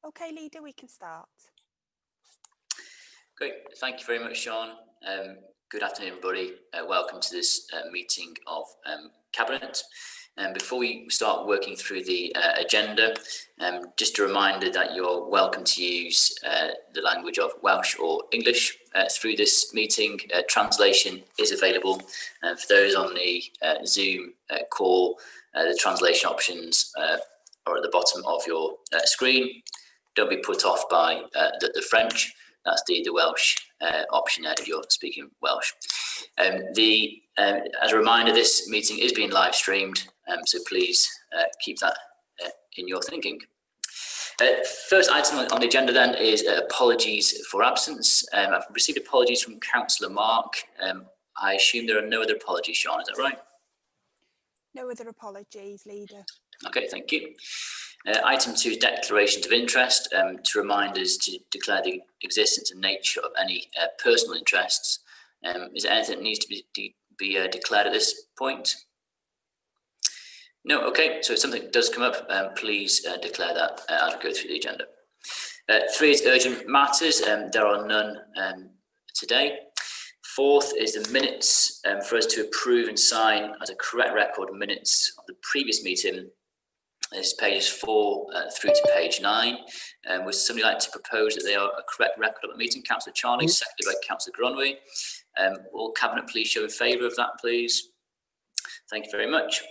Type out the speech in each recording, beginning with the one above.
Okay, leader, we can start. Great, thank you very much, Sean. Good afternoon, everybody. Welcome to this meeting of Cabinet. Before we start working through the agenda, just a reminder that you're welcome to use the language of Welsh or English through this meeting. Translation is available. For those on the Zoom call, the translation options are at the bottom of your screen. Don't be put off by the French. That's the Welsh option there if you're speaking Welsh. As a reminder, this meeting is being live streamed, so please keep that in your thinking. First item on the agenda then is apologies for absence. I've received apologies from Councillor Mark. I assume there are no other apologies, Sean, is that right? No other apologies, leader. Okay, thank you. Item 2 is declarations of interest, to remind us to declare the existence and nature of any personal interests. Is there anything that needs to be declared at this point? No, okay, so if something does come up, please declare that as we go through the agenda. 3 is urgent matters, there are none today. 4th is the minutes for us to approve and sign as a correct record of minutes of the previous meeting. This is pages 4 through to page 9. Would somebody like to propose that they are a correct record of the meeting? Councillor Charlie, seconded by Councillor Gronwy. Will Cabinet please show in favour of that, please? Thank you very much.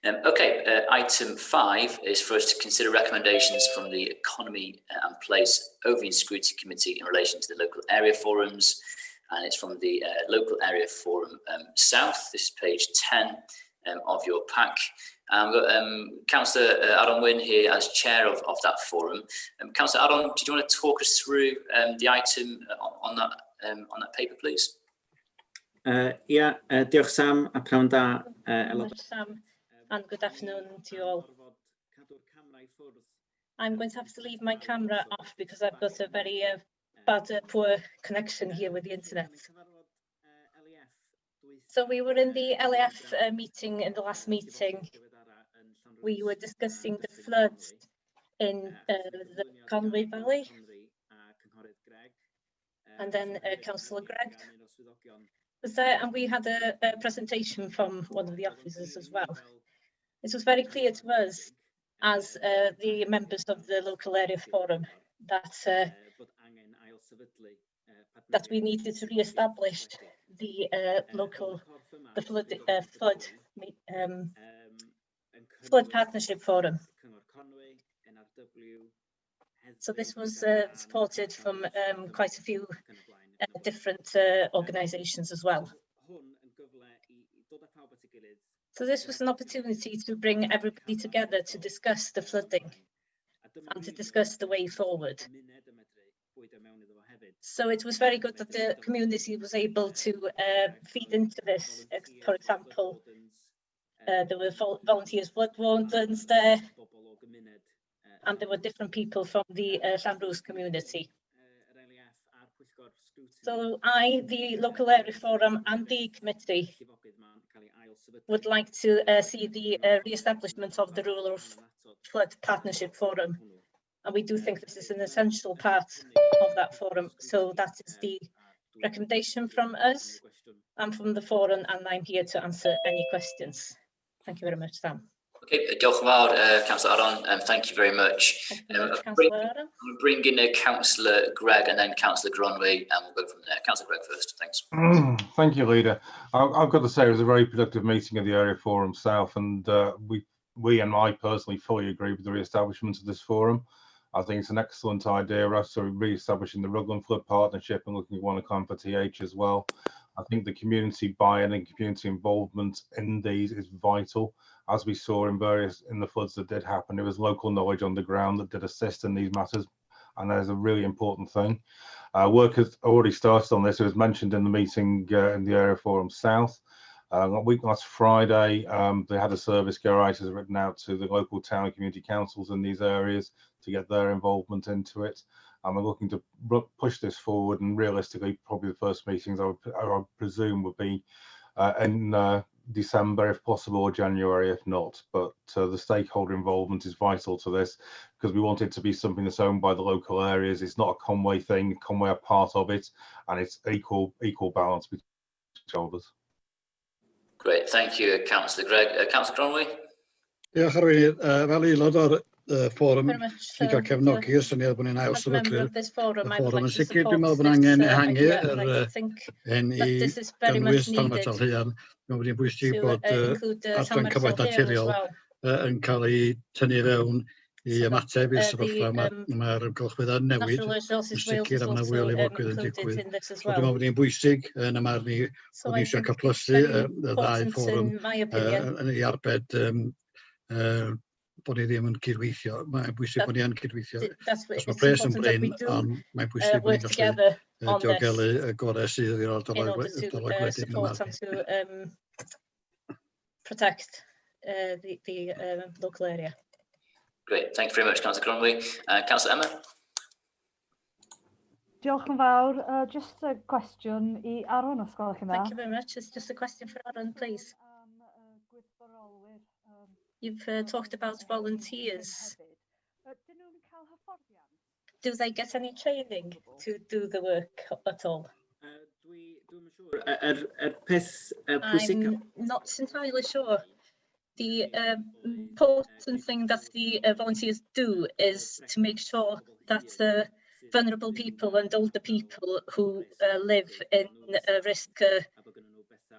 Item 5 is for us to consider recommendations from the Economy and Place Overview and Scrutiny Committee in relation to the local area forums, and it's from the Local Area Forum South. This is page 10 of your pack. We've got Councillor Adam Wynne here as chair of that forum. Councillor Adam, did you want to talk us through the item on that paper, please? Diolch Sam, a pnawn da. Sam, and good afternoon to you all. I'm going to have to leave my camera off because I've got a very poor connection here with the internet. So we were in the LAF meeting in the last meeting. We were discussing the floods in the Conwy Valley, and then Councillor Greg was there, and we had a presentation from one of the officers as well. It was very clear to us as the members of the local area forum that we needed to re-establish the flood partnership forum. So this was supported from quite a few different organisations as well. So this was an opportunity to bring everybody together to discuss the flooding and to discuss the way forward. So it was very good that the community was able to feed into this. For example, there were volunteers flood wardens there, and there were different people from the Llanrwst community. So the local area forum and the committee would like to see the re-establishment of the Rural Flood Partnership Forum, and we do think this is an essential part of that forum. So that is the recommendation from us and from the forum, and I'm here to answer any questions. Thank you very much, Sam. Okay, diolch yn fawr, Councillor Aron, thank you very much. I'm bring in Councillor Greg and then Councillor Gronwy, and we'll go from there. Councillor Greg first, thanks. Thank you, Leader. I've got to say it was a very productive meeting of the Area Forum South, and we and I personally fully agree with the re-establishment of this forum. I think it's an excellent idea, us re-establishing the Rugland Flood Partnership and looking at one account for TH as well. I think the community buy-in and community involvement in these is vital. As we saw in the floods that did happen, there was local knowledge on the ground that did assist in these matters, and that is a really important thing. Work has already started on this. It was mentioned in the meeting in the Area Forum South. Last Friday, they had a service go out as written out to the local town and community councils in these areas to get their involvement into it. And we're looking to push this forward, and realistically, probably the first meetings I would presume would be in December if possible, or January if not. But the stakeholder involvement is vital to this, because we want it to be something that's owned by the local areas. It's not a Conway thing. Conway are part of it, and it's equal balance between shoulders. Great, thank you, Councillor Greg. Councillor Conway? Diolch Arweinydd. Fel aelod o'r fforwm, ni'n cael cefnogi y syniad bod ni'n ail sefydlu'r fforwm. Yn sicr, dwi'n meddwl bod angen ehangu hyn i gynnwys tanfodol Rhian. Mae'n bod hi'n bwysig bod adran cyfoeth naturiol yn cael ei tynnu fewn i ymateb i'r sefyllfa. Mae'r ymgylchwydd yn newid. Yn sicr am yna fwy o lifogydd yn digwydd. Dwi'n meddwl bod hi'n bwysig yn y marn i bod ni eisiau cael plysu y ddau fforwm yn ei arbed bod ni ddim yn cydweithio. Mae'n bwysig bod ni yn cydweithio. Os mae pres yn bryn, ond mae'n bwysig bod ni'n gallu diogelu y gorau sydd i'r ardaloedd gwledydd yn y marn. Protect the local area. Great, thank you very much, Councillor Conway. Councillor Emma? Diolch yn fawr. Just a question i Aaron, os gwelwch yn dda. Thank you very much. It's just a question for Aaron, please. You've talked about volunteers. Do they get any training to do the work at all? I'm not entirely sure. The important thing that the volunteers do is to make sure that vulnerable people and older people who live in a risk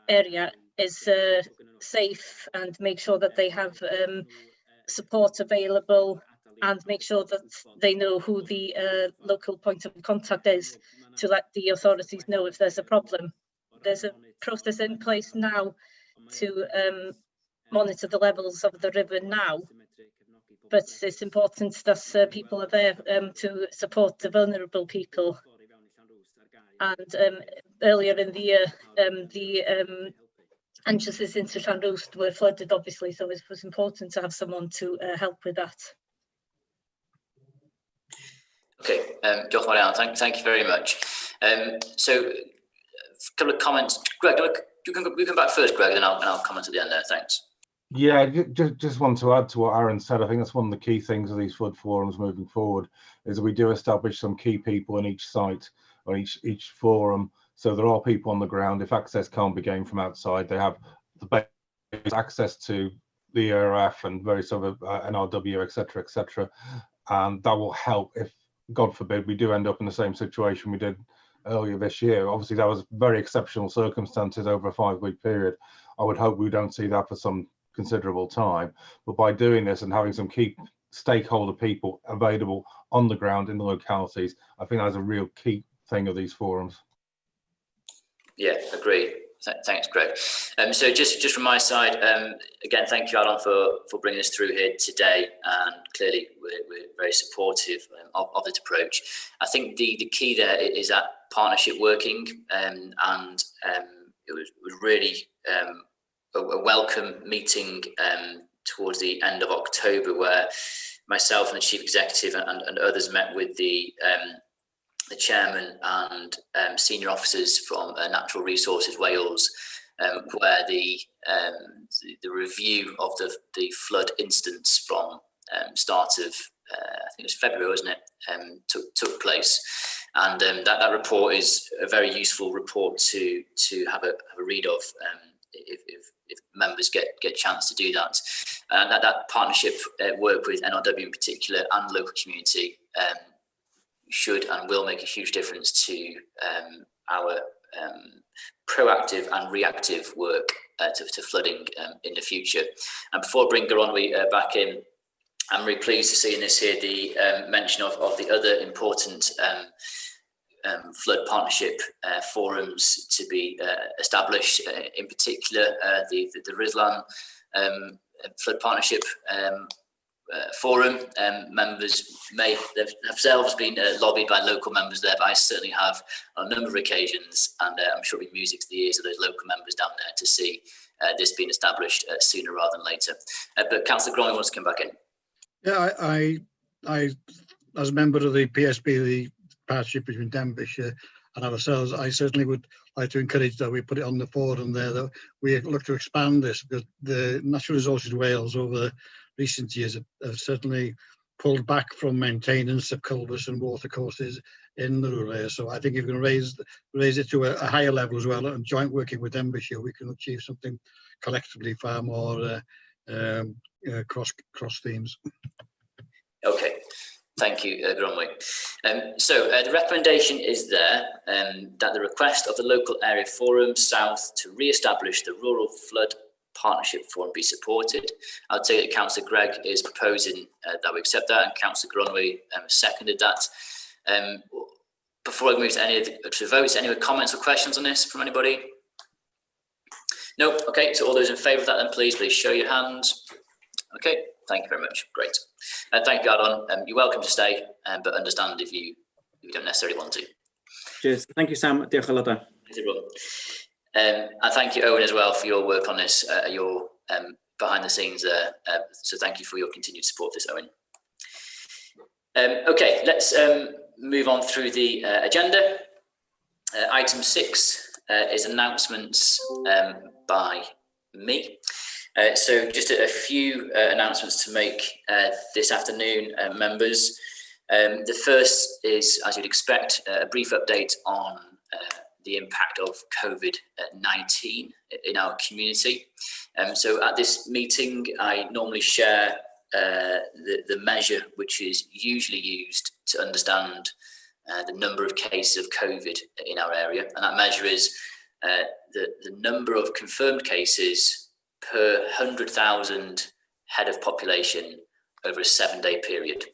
area is safe, and make sure that they have support available, and make sure that they know who the local point of contact is to let the authorities know if there's a problem. There's a process in place now to monitor the levels of the river now, but it's important that people are there to support the vulnerable people. And earlier in the year, the entrances into Llanrwst were flooded, obviously, so it was important to have someone to help with that. Okay, diolch yn fawr iawn. Thank you very much. So, a couple of comments. Greg, you can come back first, Greg, and then I'll comment at the end there. Thanks. Yeah, just want to add to what Aaron said. I think that's one of the key things of these flood forums moving forward, is that we do establish some key people in each site or each forum. So there are people on the ground. If access can't be gained from outside, they have the basic access to the ERF and various other NRW, etc., and that will help if, God forbid, we do end up in the same situation we did earlier this year. Obviously, that was very exceptional circumstances over a 5-week period. I would hope we don't see that for some considerable time, but by doing this and having some key stakeholder people available on the ground in the localities, I think that's a real key thing of these forums. Yeah, agree. Thanks, Greg. So just from my side, again, thank you, Alan, for bringing us through here today, and clearly we're very supportive of this approach. I think the key there is that partnership working, and it was really a welcome meeting towards the end of October, where myself and the chief executive and others met with the chairman and senior officers from Natural Resources Wales, where the review of the flood incidents from start of I think it was February, wasn't it, took place, and that report is a very useful report to have a read of. If members get a chance to do that, and that partnership work with NRW in particular and local community should and will make a huge difference to our proactive and reactive work to flooding in the future. And before I bring Gronwy back in, I'm really pleased to see in this here the mention of the other important flood partnership forums to be established, in particular the Rislan flood partnership forum. Members may themselves been lobbied by local members there, but I certainly have on a number of occasions, and I'm sure it'll be music to the ears of those local members down there to see this being established sooner rather than later. But Councillor Gronwy wants to come back in. Yeah, I as a member of the PSB, the partnership between Denbighshire and ourselves, I certainly would like to encourage that we put it on the forum there, that we look to expand this, because the Natural Resources Wales over recent years have certainly pulled back from maintenance of culverts and watercourses in the rural area. So I think if we can raise it to a higher level as well, and joint working with them this year, we can achieve something collectively far more cross themes. Okay, thank you, Gronwy. So the recommendation is there that the request of the local area forum South to re-establish the Rural Flood Partnership Forum be supported. I'll say that Councillor Gregg is proposing that we accept that, and Councillor Gronwy seconded that. Before I move to votes, any comments or questions on this from anybody? No. Okay, so all those in favour of that, then please show your hands. Okay, thank you very much. Great. Thank you, Ardon. You're welcome to stay, but understand if you don't necessarily want to. Cheers. Thank you, Sam. Diolch yn fawr. And thank you, Owen, as well, for your work on this, your behind the scenes there. So thank you for your continued support for this, Owen. Okay, let's move on through the agenda. Item 6 is announcements by me. So just a few announcements to make this afternoon, members. The first is, as you'd expect, a brief update on the impact of COVID-19 in our community. So at this meeting, I normally share the measure which is usually used to understand the number of cases of COVID in our area, and that measure is the number of confirmed cases per 100,000 head of population over a 7-day period.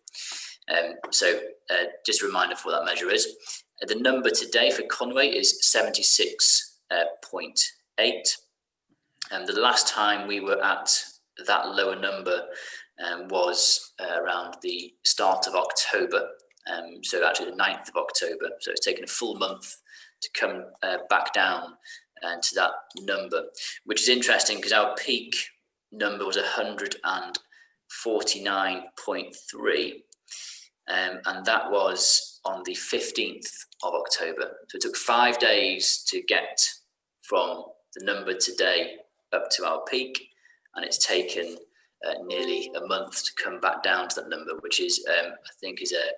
So just a reminder for what that measure is. The number today for Conway is 76.8, and the last time we were at that lower number was around the start of October, so actually the 9th of October. So it's taken a full month to come back down to that number, which is interesting because our peak number was 149.3, and that was on the 15th of October. So it took 5 days to get from the number today up to our peak, and it's taken nearly a month to come back down to that number, which is, I think, is a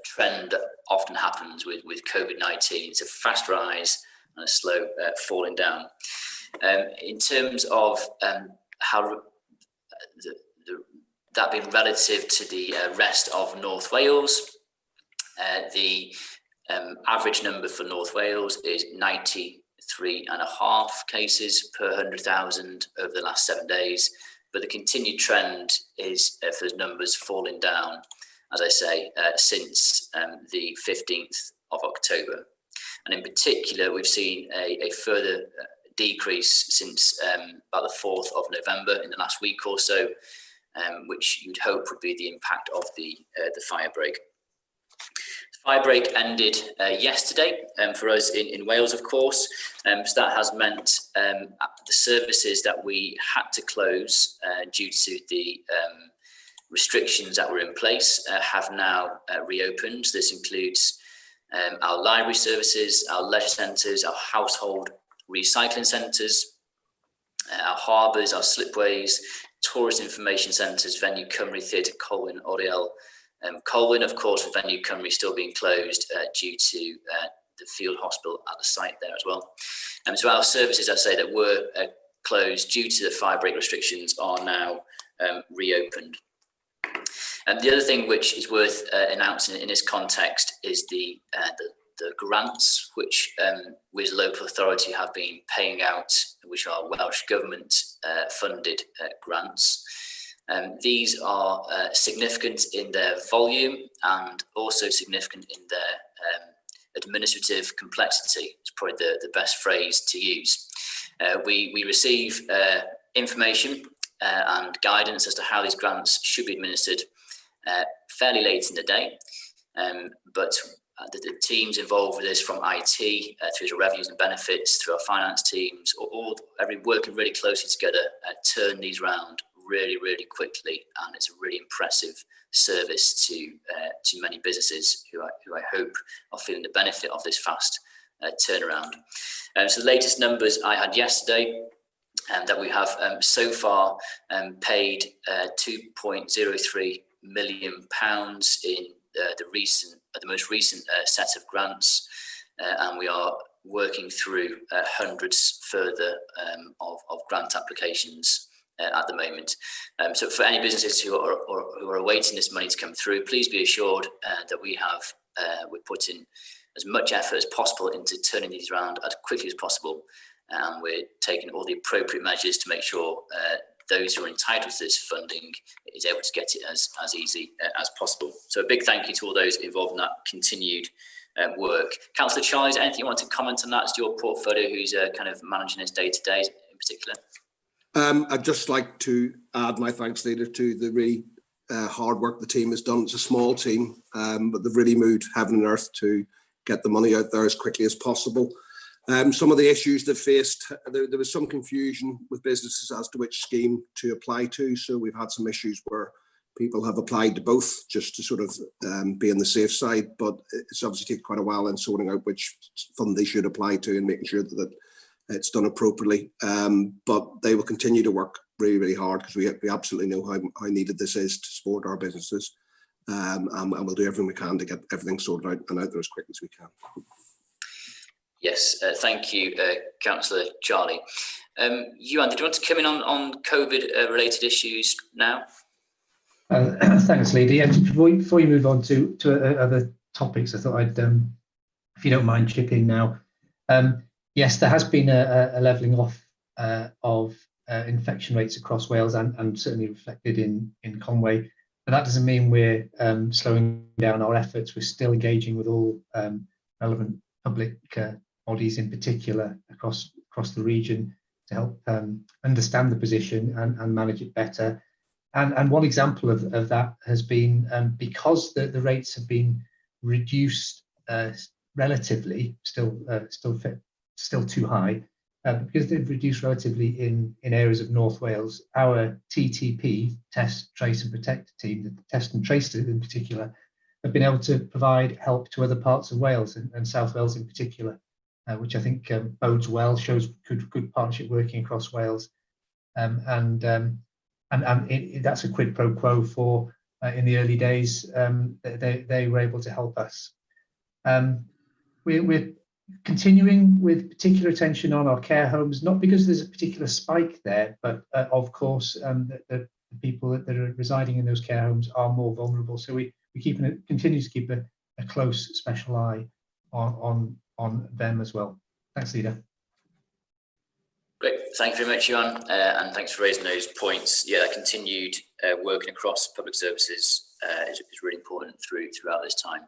trend that often happens with COVID-19. It's a fast rise and a slow falling down. In terms of how that being relative to the rest of North Wales, the average number for North Wales is 93.5 cases per 100,000 over the last 7 days, but the continued trend is for those numbers falling down, as I say, since the 15th of October. And in particular, we've seen a further decrease since about the 4th of November in the last week or so, which you'd hope would be the impact of the fire break. The fire break ended yesterday for us in Wales, of course. So that has meant the services that we had to close due to the restrictions that were in place have now reopened. So this includes our library services, our leisure centres, our household recycling centres, our harbours, our slipways, tourist information centres, Venue Cymru, Theatre Colwyn, Oriel. Colwyn, of course, with Venue Cymru still being closed due to the field hospital at the site there as well. So our services, I say, that were closed due to the fire break restrictions are now reopened. And the other thing which is worth announcing in this context is the grants which we as a local authority have been paying out, which are Welsh Government funded grants. These are significant in their volume and also significant in their administrative complexity. It's probably the best phrase to use. We receive information and guidance as to how these grants should be administered fairly late in the day, but the teams involved with this, from IT through the revenues and benefits, through our finance teams, working really closely together, turn these round really quickly, and it's a really impressive service to many businesses who who I hope are feeling the benefit of this fast turnaround. So the latest numbers I had yesterday, that we have so far paid £2.03 million in the most recent set of grants, and we are working through hundreds further of grant applications at the moment. So for any businesses who are awaiting this money to come through, please be assured that we're putting as much effort as possible into turning these around as quickly as possible, and we're taking all the appropriate measures to make sure those who are entitled to this funding is able to get it as easy as possible. So a big thank you to all those involved in that continued work. Councillor Charlie, is there anything you want to comment on that? It's your portfolio who's kind of managing this day to day in particular. I'd just like to add my thanks, Leader, to the really hard work the team has done. It's a small team, but they've really moved heaven and earth to get the money out there as quickly as possible. Some of the issues they've faced, there was some confusion with businesses as to which scheme to apply to. So we've had some issues where people have applied to both just to sort of be on the safe side, but it's obviously taken quite a while in sorting out which fund they should apply to and making sure that it's done appropriately. But they will continue to work really, really hard because we absolutely know how needed this is to support our businesses. And we'll do everything we can to get everything sorted out and out there as quick as we can. Yes, thank you, Councillor Charlie. Ewan, did you want to come in on COVID-related issues now? Thanks, Leader. Yeah, before you move on to other topics, I thought I'd, if you don't mind, chip in now. Yes, there has been a levelling off of infection rates across Wales and certainly reflected in Conway. But that doesn't mean we're slowing down our efforts. We're still engaging with all relevant public bodies in particular across the region to help understand the position and manage it better. And one example of that has been because the rates have been reduced relatively, still too high, because they've reduced relatively in areas of North Wales. Our TTP, Test, Trace and Protect team, the Test and Trace in particular, have been able to provide help to other parts of Wales and South Wales in particular, which I think bodes well, shows good partnership working across Wales, and that's a quid pro quo for in the early days. They were able to help us. We're continuing with particular attention on our care homes, not because there's a particular spike there, but of course the people that are residing in those care homes are more vulnerable. So we continue to keep a close special eye on them as well. Thanks, Leader. Great, thank you very much, Ewan, and thanks for raising those points. Yeah, that continued working across public services is really important throughout this time.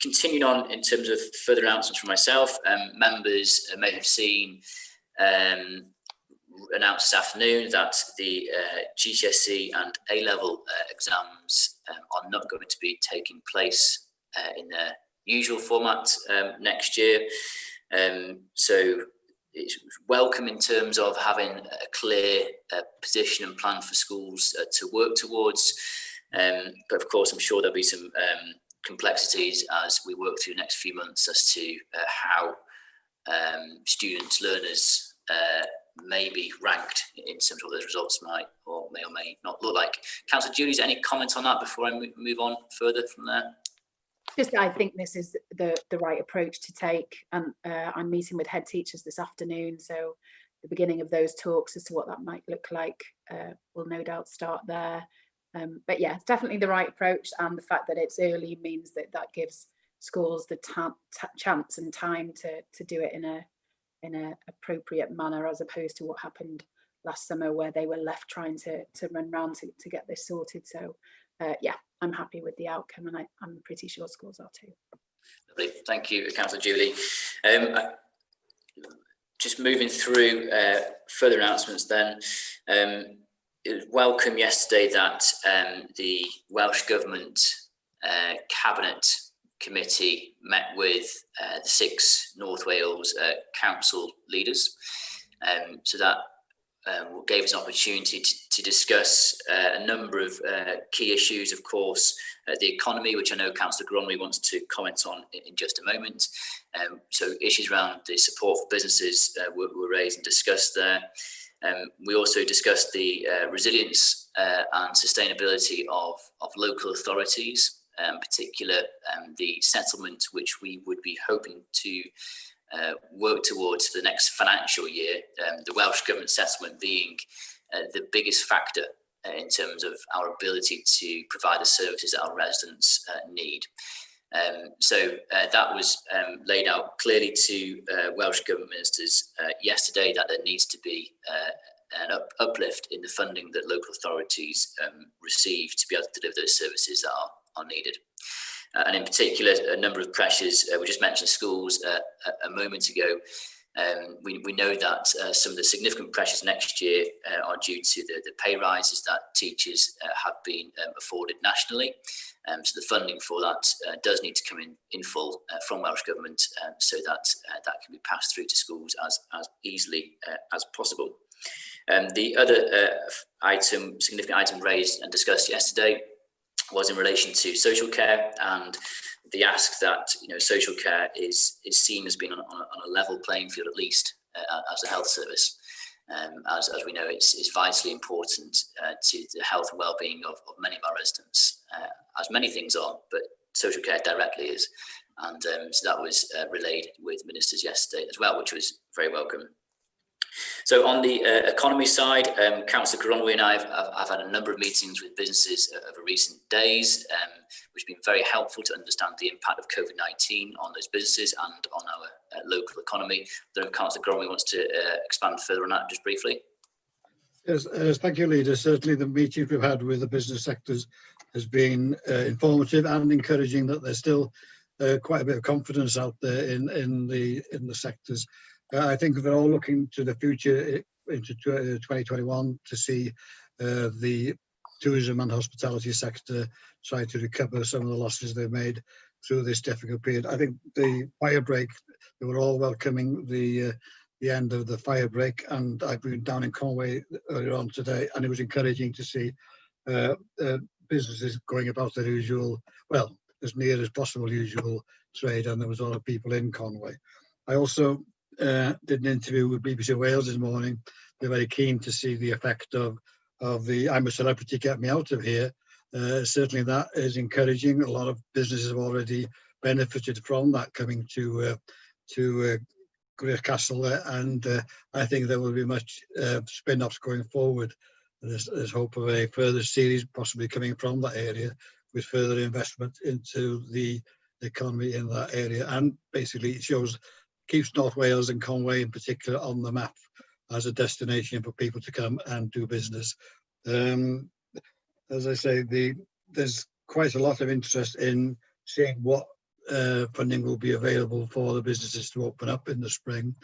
Continuing on in terms of further announcements from myself, members may have seen announced this afternoon that the GCSE and A-level exams are not going to be taking place in their usual format next year. So it's welcome in terms of having a clear position and plan for schools to work towards. But of course, I'm sure there'll be some complexities as we work through the next few months as to how students, learners may be ranked in terms of what those results may or may not look like. Councillor Julie, any comment on that before I move on further from there? Just, I think this is the right approach to take, and I'm meeting with head teachers this afternoon, so the beginning of those talks as to what that might look like will no doubt start there. But yeah, it's definitely the right approach, and the fact that it's early means that gives schools the chance and time to do it in a appropriate manner, as opposed to what happened last summer where they were left trying to run round to get this sorted. So yeah, I'm happy with the outcome, and I'm pretty sure schools are too. Lovely, thank you, Councillor Julie. Just moving through further announcements then. It was welcome yesterday that the Welsh Government Cabinet Committee met with the 6 North Wales council leaders. So that gave us an opportunity to discuss a number of key issues, of course, the economy, which I know Councillor Gronwy wants to comment on in just a moment. So issues around the support for businesses were raised and discussed there. We also discussed the resilience and sustainability of local authorities, in particular the settlement which we would be hoping to work towards for the next financial year, the Welsh Government settlement being the biggest factor in terms of our ability to provide the services that our residents need. So that was laid out clearly to Welsh Government ministers yesterday, that there needs to be an uplift in the funding that local authorities receive to be able to deliver those services that are needed. And in particular, a number of pressures, we just mentioned schools a moment ago. We know that some of the significant pressures next year are due to the pay rises that teachers have been afforded nationally. So the funding for that does need to come in full from Welsh Government, so that that can be passed through to schools as easily as possible. The other significant item raised and discussed yesterday was in relation to social care, and the ask that social care is seen as being on a level playing field, at least as a health service. As we know, it's vitally important to the health and well-being of many of our residents, as many things are, but social care directly is. And so that was relayed with ministers yesterday as well, which was very welcome. So on the economy side, Councillor Gronwy and I have had a number of meetings with businesses over recent days, which have been very helpful to understand the impact of COVID-19 on those businesses and on our local economy. I don't know if Councillor Gronwy wants to expand further on that just briefly. Yes, thank you, Leader. Certainly the meetings we've had with the business sectors has been informative and encouraging, that there's still quite a bit of confidence out there in the sectors. I think we're all looking to the future, into 2021, to see the tourism and hospitality sector try to recover some of the losses they've made through this difficult period. I think the fire break, they were all welcoming the end of the fire break, and I've been down in Conway earlier on today, and it was encouraging to see businesses going about their usual, well, as near as possible usual trade, and there was a lot of people in Conway. I also did an interview with BBC Wales this morning. They're very keen to see the effect of the I'm a Celebrity, Get Me Out of Here. Certainly that is encouraging. A lot of businesses have already benefited from that coming to Castle there, and I think there will be much spin-offs going forward. There's hope of a further series possibly coming from that area, with further investment into the economy in that area, and basically it keeps North Wales and Conway in particular on the map as a destination for people to come and do business. As I say, there's quite a lot of interest in seeing what funding will be available for the businesses to open up in the spring.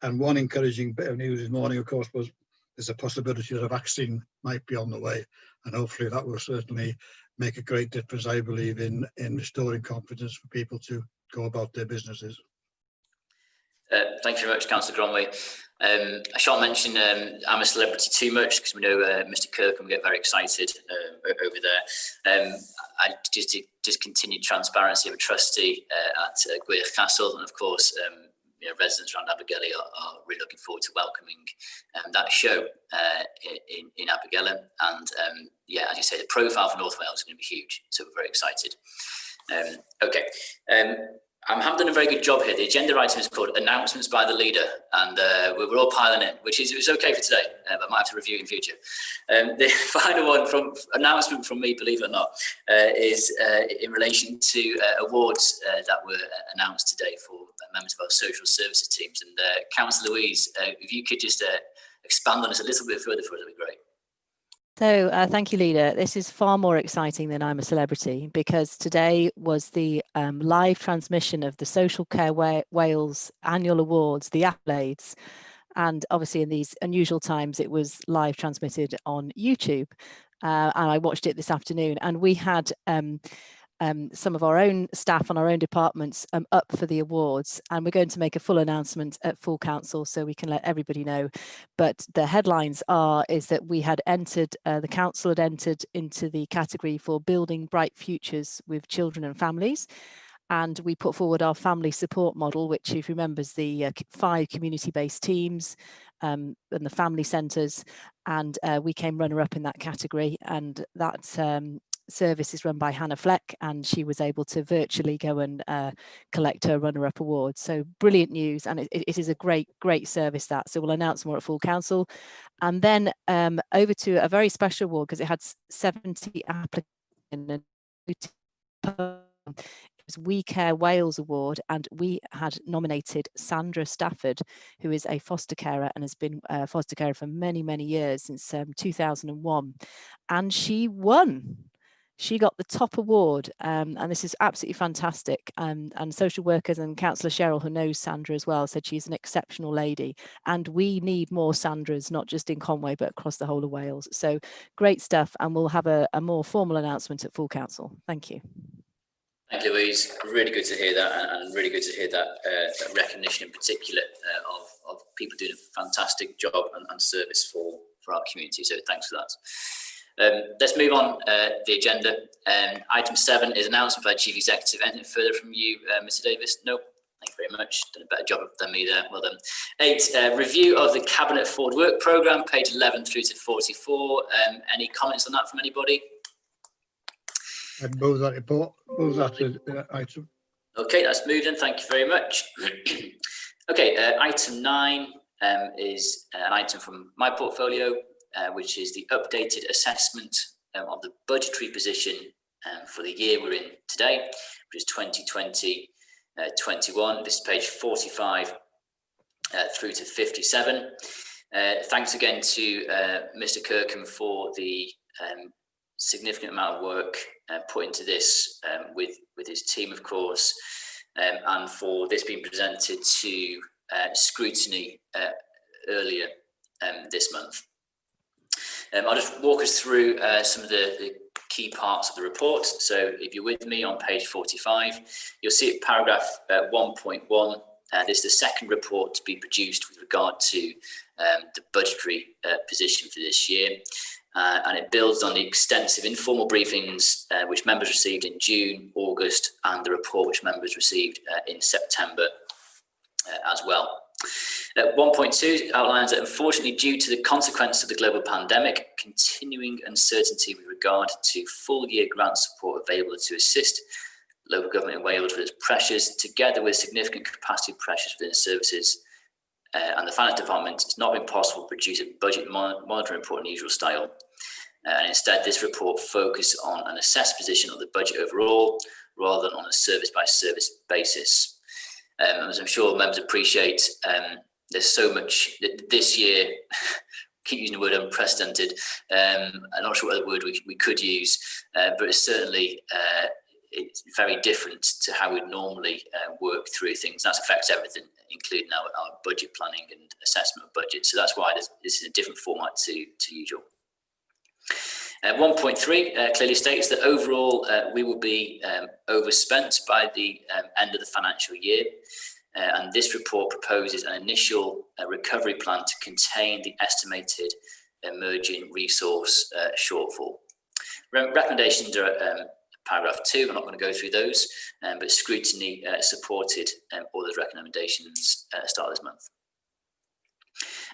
And one encouraging bit of news this morning, of course, was there's a possibility that a vaccine might be on the way, and hopefully that will certainly make a great difference, I believe, in restoring confidence for people to go about their businesses. Thank you very much, Councillor Gronwy. I shan't mention I'm a Celebrity too much, because we know Mr. Kirkham will get very excited over there. I just continued transparency of a trustee at Gwych Castle, and of course residents around Abergele are really looking forward to welcoming that show in Abergele. And yeah, as you say, the profile for North Wales is going to be huge, so we're very excited. Okay. I haven't done a very good job here. The agenda item is called Announcements by the Leader, and we're all piling in, which is okay for today, but I might have to review in future. The final one, announcement from me, believe it or not, is in relation to awards that were announced today for members of our social services teams. And Councillor Louise, if you could just expand on this a little bit further for us, that'd be great. So thank you, Leader. This is far more exciting than I'm a Celebrity, because today was the live transmission of the Social Care Wales annual awards, the accolades. And obviously in these unusual times, it was live transmitted on YouTube. And I watched it this afternoon, and we had some of our own staff on our own departments up for the awards, and we're going to make a full announcement at full council so we can let everybody know. But the headlines is that we had entered, the council had entered into the category for building bright futures with children and families. And we put forward our family support model, which, if you remember, is the 5 community-based teams and the family centres. And we came runner-up in that category. And that service is run by Hannah Fleck, and she was able to virtually go and collect her runner-up award. So brilliant news, and it is a great service that. So we'll announce more at full council. And then over to a very special award, because it had 70 applicants. It was We Care Wales Award, and we had nominated Sandra Stafford, who is a foster carer and has been a foster carer for many years, since 2001, and she won. She got the top award, and this is absolutely fantastic. And social workers and Councillor Cheryl, who knows Sandra as well, said she's an exceptional lady, and we need more Sandras, not just in Conway but across the whole of Wales. So great stuff, and we'll have a more formal announcement at full council. Thank you. Thank you, Louise. Really good to hear that, and really good to hear that, that recognition in particular of people doing a fantastic job and service for our community. So thanks for that. Let's move on the agenda. Item 7 is announcement by Chief Executive. Anything further from you, Mr. Davis? No. Thank you very much. Done a better job than me there. Well done. 8, review of the Cabinet Forward Work Programme, page 11 through to 44. Any comments on that from anybody? I'd move that report, move that item. Okay, that's moved in. Thank you very much. Okay, item 9 is an item from my portfolio, which is the updated assessment of the budgetary position for the year we're in today, which is 2020-21. This is page 45 through to 57. Thanks again to Mr. Kirkham for the significant amount of work put into this with his team, of course, and for this being presented to scrutiny earlier this month. I'll just walk us through some of the key parts of the report. So if you're with me on page 45, you'll see at paragraph 1.1, this is the second report to be produced with regard to the budgetary position for this year. And it builds on the extensive informal briefings which members received in June, August, and the report which members received in September as well. 1.2 outlines that, unfortunately, due to the consequence of the global pandemic, continuing uncertainty with regard to full-year grant support available to assist local government in Wales with its pressures, together with significant capacity pressures within services and the Finance Department, it's not been possible to produce a budget monitoring report in the usual style. And instead, this report focused on an assessed position of the budget overall, rather than on a service-by-service basis. As I'm sure members appreciate, there's so much this year. Keep using the word unprecedented. I'm not sure what other word we could use, but it's certainly it's very different to how we normally work through things. That affects everything, including our budget planning and assessment of budget. So that's why this is a different format to usual. 1.3 clearly states that overall we will be overspent by the end of the financial year. And this report proposes an initial recovery plan to contain the estimated emerging resource shortfall. Recommendations are paragraph 2. I'm not going to go through those, but scrutiny supported all those recommendations at the start of this month.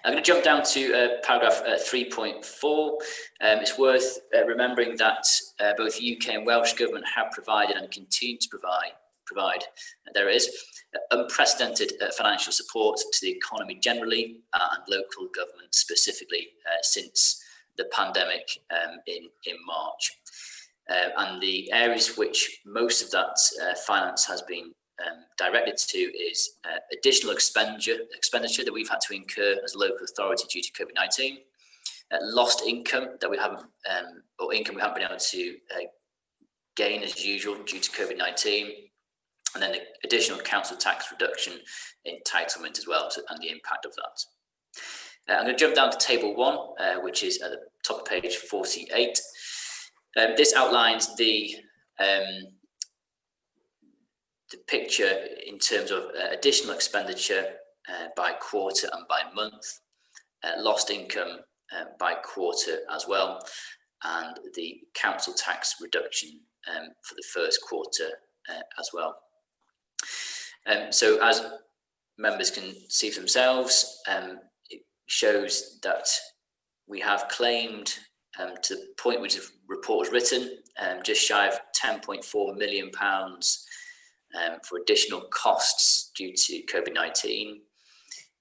I'm going to jump down to paragraph 3.4. It's worth remembering that both UK and Welsh Government have provided and continue to provide there is unprecedented financial support to the economy generally and local government specifically since the pandemic in March. And the areas which most of that finance has been directed to is additional expenditure that we've had to incur as a local authority due to COVID-19, lost income that we haven't, or income we haven't been able to gain as usual due to COVID-19, and then the additional council tax reduction entitlement as well, and the impact of that. I'm going to jump down to table 1, which is at the top of page 48. This outlines the picture in terms of additional expenditure by quarter and by month, lost income by quarter as well, and the council tax reduction for the first quarter as well. So as members can see for themselves, it shows that we have claimed to the point which the report was written, just shy of £10.4 million for additional costs due to COVID-19.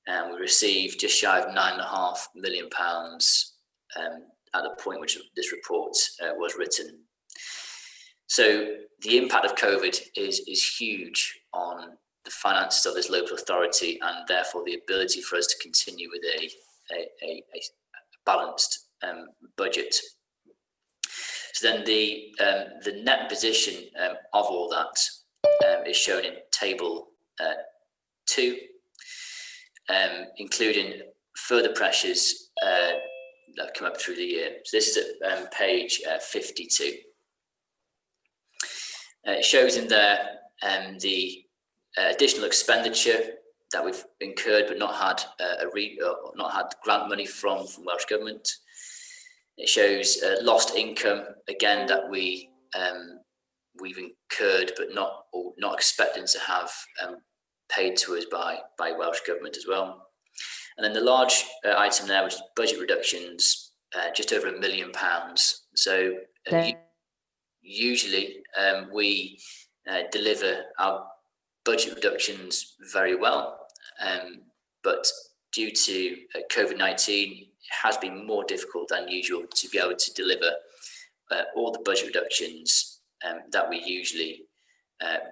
And we received just shy of £9.5 million at the point which this report was written. So the impact of COVID is huge on the finances of this local authority, and therefore the ability for us to continue with a balanced budget. So then the net position of all that is shown in table 2, including further pressures that come up through the year. So this is at page 52. It shows in there the additional expenditure that we've incurred but not had not had grant money from Welsh Government. It shows lost income again that we've incurred but not expecting to have paid to us by Welsh Government as well. And then the large item there, which is budget reductions, just over £1 million. So usually we deliver our budget reductions very well, but due to COVID-19, it has been more difficult than usual to be able to deliver all the budget reductions that we usually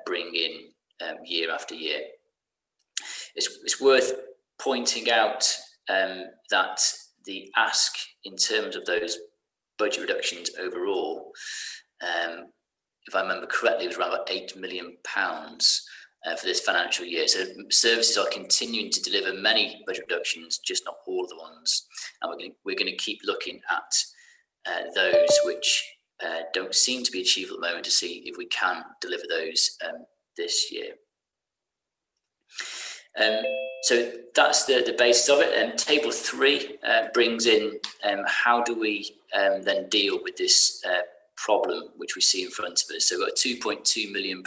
bring in year after year. It's worth pointing out that the ask in terms of those budget reductions overall, if I remember correctly, was around about £8 million for this financial year. So services are continuing to deliver many budget reductions, just not all of the ones. And we're going to keep looking at those which don't seem to be achievable at the moment to see if we can deliver those this year. So that's the basis of it. And table 3 brings in how do we then deal with this problem which we see in front of us. So we've got a £2.2 million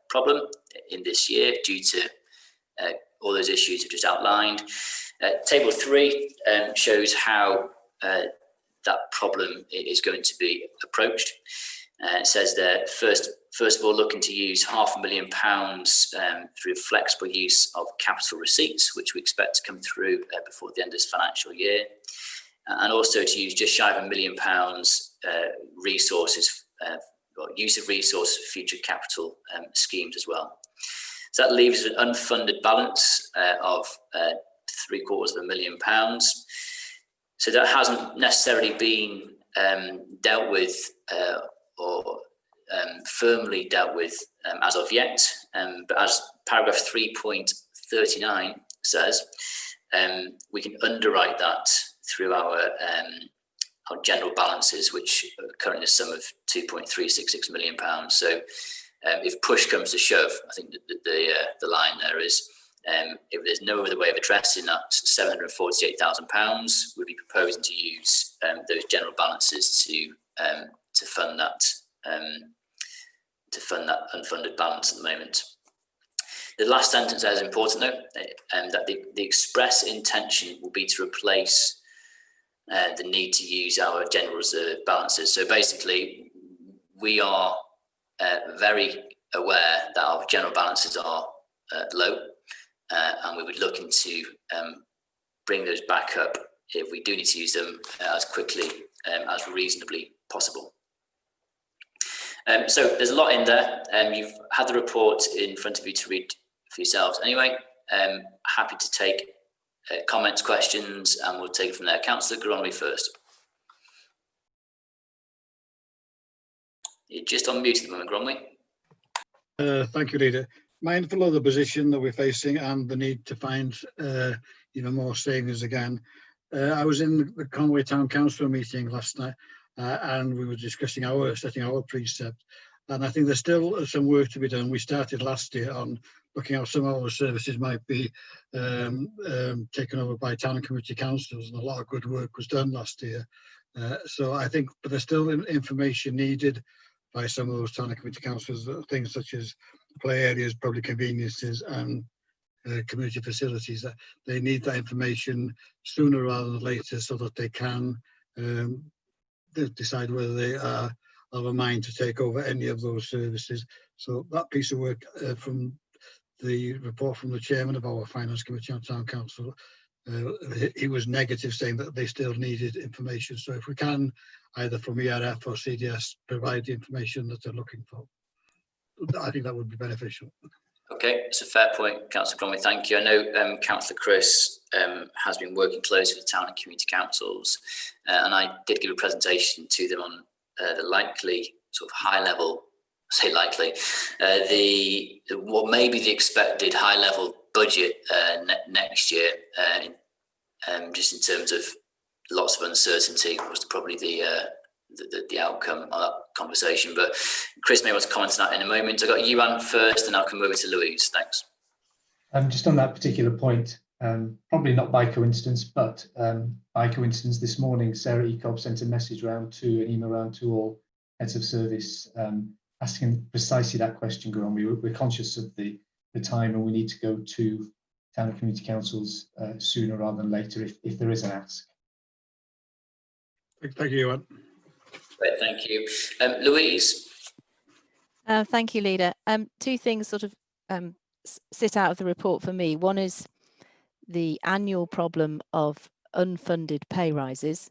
problem in this year due to all those issues I've just outlined. Table 3 shows how that problem is going to be approached. It says there, first of all, looking to use £500,000 through flexible use of capital receipts, which we expect to come through before the end of this financial year, and also to use just shy of £1 million resources, or use of resources for future capital schemes as well. So that leaves an unfunded balance of £750,000. So that hasn't necessarily been dealt with or firmly dealt with as of yet, but as paragraph 3.39 says, we can underwrite that through our general balances, which are currently a sum of £2.366 million. So if push comes to shove, I think the line there is, if there's no other way of addressing that £748,000, we'll be proposing to use those general balances to fund that unfunded balance at the moment. The last sentence there is important though, that the express intention will be to replace the need to use our general reserve balances. So basically, we are very aware that our general balances are low, and we would be looking to bring those back up if we do need to use them as quickly as reasonably possible. So there's a lot in there. You've had the report in front of you to read for yourselves anyway. Happy to take comments, questions, and we'll take it from there. Councillor Gronwy first. You're just on mute at the moment, Gronwy. Thank you, Leader. Mindful of the position that we're facing and the need to find even more savings again, I was in the Conway Town Council meeting last night, and we were discussing setting our precept. And I think there's still some work to be done. We started last year on looking how some of our services might be taken over by town and community councils, and a lot of good work was done last year. So I think, but there's still information needed by some of those town and community councils, things such as play areas, public conveniences, and community facilities. That they need that information sooner rather than later, so that they can decide whether they are of a mind to take over any of those services. So that piece of work from the report from the chairman of our finance committee on town council, he was negative, saying that they still needed information. So if we can, either from ERF or CDS, provide the information that they're looking for, I think that would be beneficial. Okay, it's a fair point, Councillor Cromwell, thank you. I know Councillor Chris has been working closely with town and community councils, and I did give a presentation to them on the likely sort of high level, say likely, what may be the expected high level budget next year, just in terms of lots of uncertainty was probably the outcome of that conversation. But Chris may want to comment on that in a moment. I got you, Anne, first, and I'll come over to Louise. Thanks. Just on that particular point, probably not by coincidence, but by coincidence this morning, Sarah Ecob sent a message round to an email round to all heads of service, asking precisely that question. We're conscious of the time, and we need to go to town and community councils sooner rather than later if there is an ask. Thank you, Anne. Great, thank you. Louise? Thank you, Leader. Two things sort of sit out of the report for me. One is the annual problem of unfunded pay rises,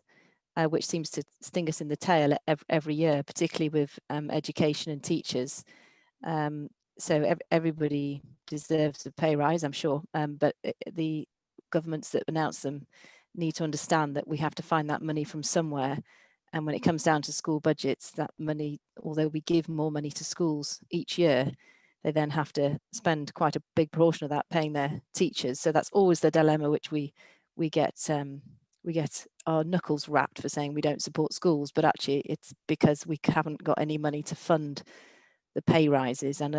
which seems to sting us in the tail every year, particularly with education and teachers. So everybody deserves a pay rise, I'm sure, but the governments that announce them need to understand that we have to find that money from somewhere. And when it comes down to school budgets, that money, although we give more money to schools each year, they then have to spend quite a big portion of that paying their teachers. So that's always the dilemma, which we get our knuckles wrapped for saying we don't support schools, but actually it's because we haven't got any money to fund the pay rises and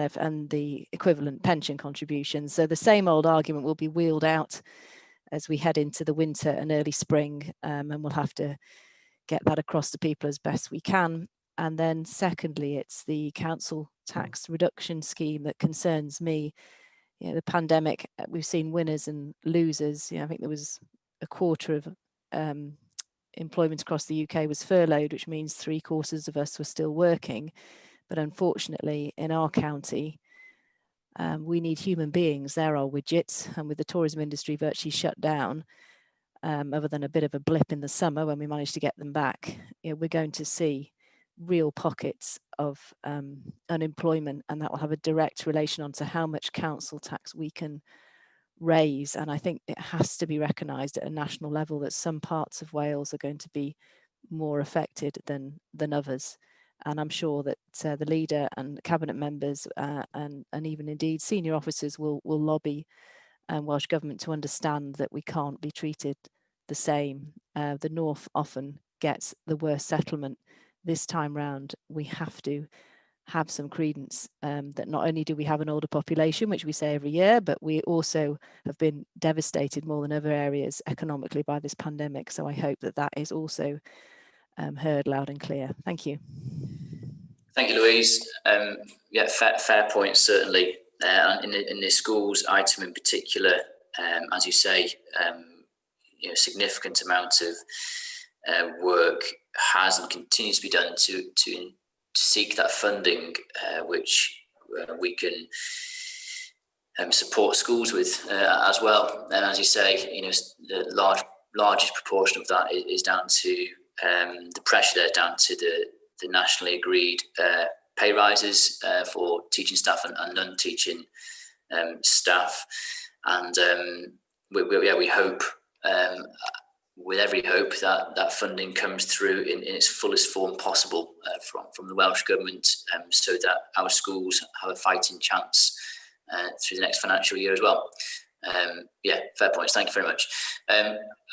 the equivalent pension contributions. So the same old argument will be wheeled out as we head into the winter and early spring, and we'll have to get that across to people as best we can. And then secondly, it's the council tax reduction scheme that concerns me. You know, the pandemic, we've seen winners and losers. You know, I think there was a quarter of employment across the UK was furloughed, which means 3/4 of us were still working. But unfortunately, in our county, we need human beings. They're our widgets. And with the tourism industry virtually shut down, other than a bit of a blip in the summer when we managed to get them back, you know, we're going to see real pockets of unemployment, and that will have a direct relation onto how much council tax we can raise. And I think it has to be recognised at a national level that some parts of Wales are going to be more affected than others. And I'm sure that the leader and cabinet members and even indeed senior officers will lobby Welsh Government to understand that we can't be treated the same. The North often gets the worst settlement. This time round, we have to have some credence that not only do we have an older population, which we say every year, but we also have been devastated more than other areas economically by this pandemic. So I hope that that is also heard loud and clear. Thank you. Thank you, Louise. Yeah, fair point, certainly. In the schools item in particular, as you say, you know, significant amount of work has and continues to be done to seek that funding, which we can support schools with as well. And as you say, you know, the largest proportion of that is down to the pressure there, down to the nationally agreed pay rises for teaching staff and non-teaching staff. And we hope, with every hope, that funding comes through in its fullest form possible from the Welsh Government, so that our schools have a fighting chance through the next financial year as well. Yeah, fair points. Thank you very much.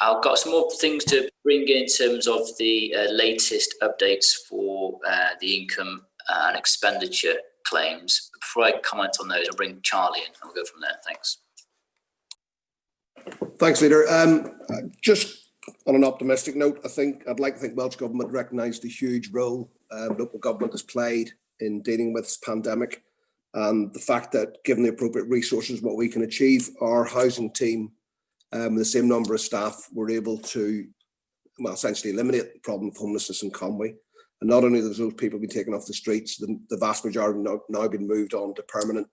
I've got some more things to bring in terms of the latest updates for the income and expenditure claims. Before I comment on those, I'll bring Charlie in and we'll go from there. Thanks. Thanks, Leader. Just on an optimistic note, I'd like to think Welsh Government recognised the huge role local government has played in dealing with this pandemic, and the fact that given the appropriate resources, what we can achieve, our housing team, with the same number of staff, were able to, well, essentially eliminate the problem of homelessness in Conwy. And not only have those people been taken off the streets, the vast majority now been moved on to permanent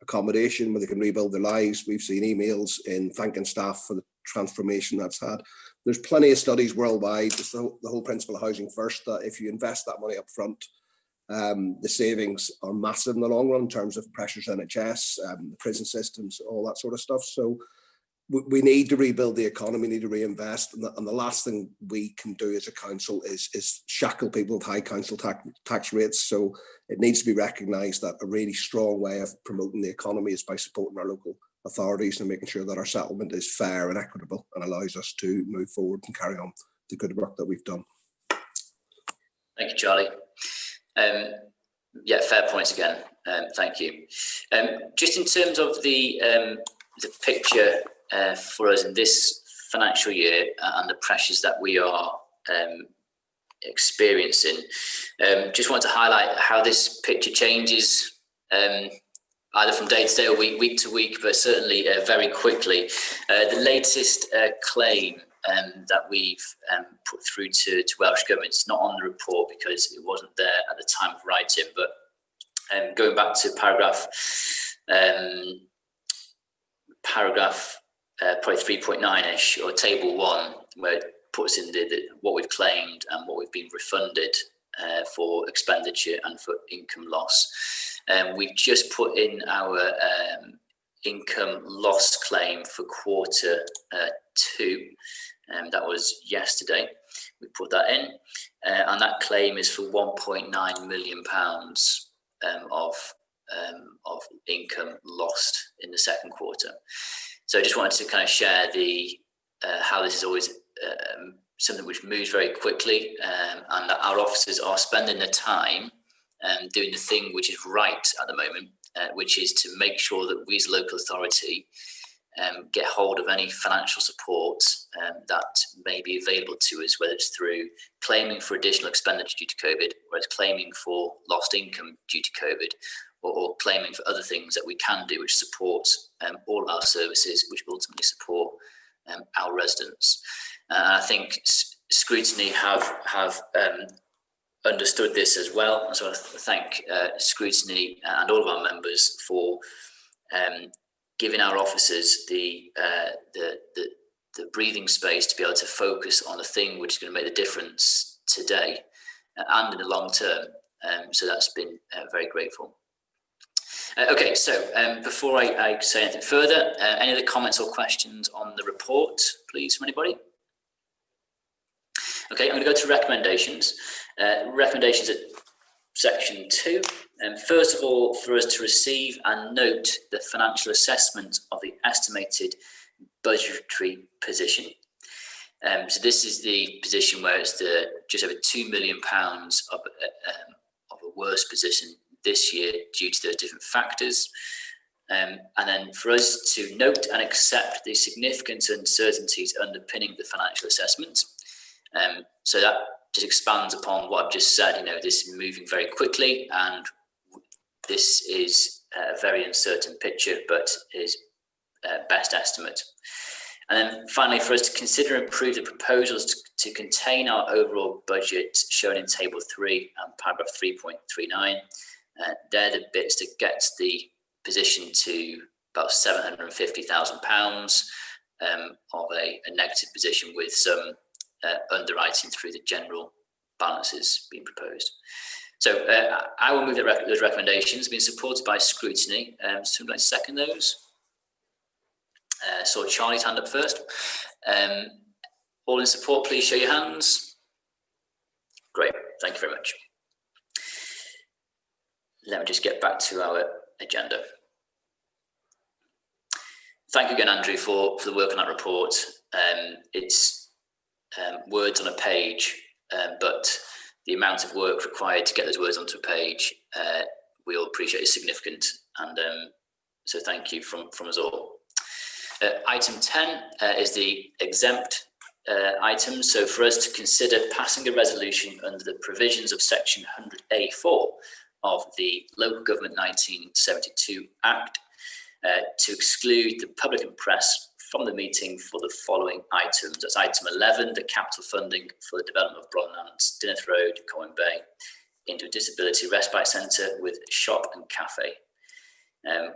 accommodation where they can rebuild their lives. We've seen emails in thanking staff for the transformation that's had. There's plenty of studies worldwide. It's the whole principle of housing first, that if you invest that money up front, the savings are massive in the long run in terms of pressures on NHS, the prison systems, all that sort of stuff. So we need to rebuild the economy, need to reinvest. And the last thing we can do as a council is shackle people with high council tax rates. So it needs to be recognised that a really strong way of promoting the economy is by supporting our local authorities and making sure that our settlement is fair and equitable and allows us to move forward and carry on the good work that we've done. Thank you, Charlie. Yeah, fair points again. Thank you. Just in terms of the picture for us in this financial year and the pressures that we are experiencing, just want to highlight how this picture changes either from day to day or week to week, but certainly very quickly. The latest claim that we've put through to Welsh Government, it's not on the report because it wasn't there at the time of writing, but going back to paragraph probably 3.9-ish, or table 1, where it puts in what we've claimed and what we've been refunded for expenditure and for income loss. We've just put in our income loss claim for quarter 2, that was yesterday. We put that in, and that claim is for £1.9 million of income lost in the second quarter. So I just wanted to kind of share how this is always something which moves very quickly, and that our officers are spending their time doing the thing which is right at the moment, which is to make sure that we as a local authority get hold of any financial support that may be available to us, whether it's through claiming for additional expenditure due to COVID, or it's claiming for lost income due to COVID, or claiming for other things that we can do which supports all of our services, which ultimately support our residents. And I think Scrutiny have understood this as well. And so I thank Scrutiny and all of our members for giving our officers the breathing space to be able to focus on the thing which is going to make the difference today and in the long term. So that's been very grateful. Okay, so before I say anything further, any other comments or questions on the report, please, from anybody? Okay, I'm going to go to recommendations. Recommendations at section 2. First of all, for us to receive and note the financial assessment of the estimated budgetary position. So this is the position where it's just over £2 million of a worse position this year due to those different factors. And then for us to note and accept the significant uncertainties underpinning the financial assessment. So that just expands upon what I've just said. You know, this is moving very quickly, and this is a very uncertain picture, but is best estimate. And then finally, for us to consider and approve the proposals to contain our overall budget shown in table 3 and paragraph 3.39. They're the bits that get the position to about £750,000 of a negative position, with some underwriting through the general balances being proposed. So I will move those recommendations, being supported by Scrutiny. So I'd like to second those. So Charlie's hand up first. All in support, please show your hands. Great, thank you very much. Let me just get back to our agenda. Thank you again, Andrew, for the work on that report. It's words on a page, but the amount of work required to get those words onto a page, we all appreciate is significant, and so thank you from us all. Item 10 is the exempt item. So for us to consider passing a resolution under the provisions of section 100A4 of the Local Government 1972 Act to exclude the public and press from the meeting for the following items. That's item 11, the capital funding for the development of Bronlands, Dinneth Road, Cohen Bay, into a disability respite centre with shop and cafe.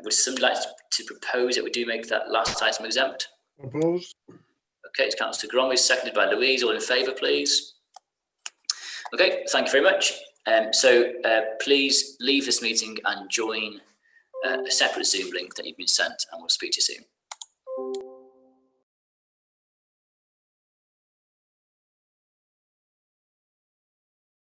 Would somebody like to propose that we do make that last item exempt? Propose. Okay, it's Councillor Gromley, seconded by Louise. All in favour, please. Okay, thank you very much. So please leave this meeting and join a separate Zoom link that you've been sent, and we'll speak to you soon.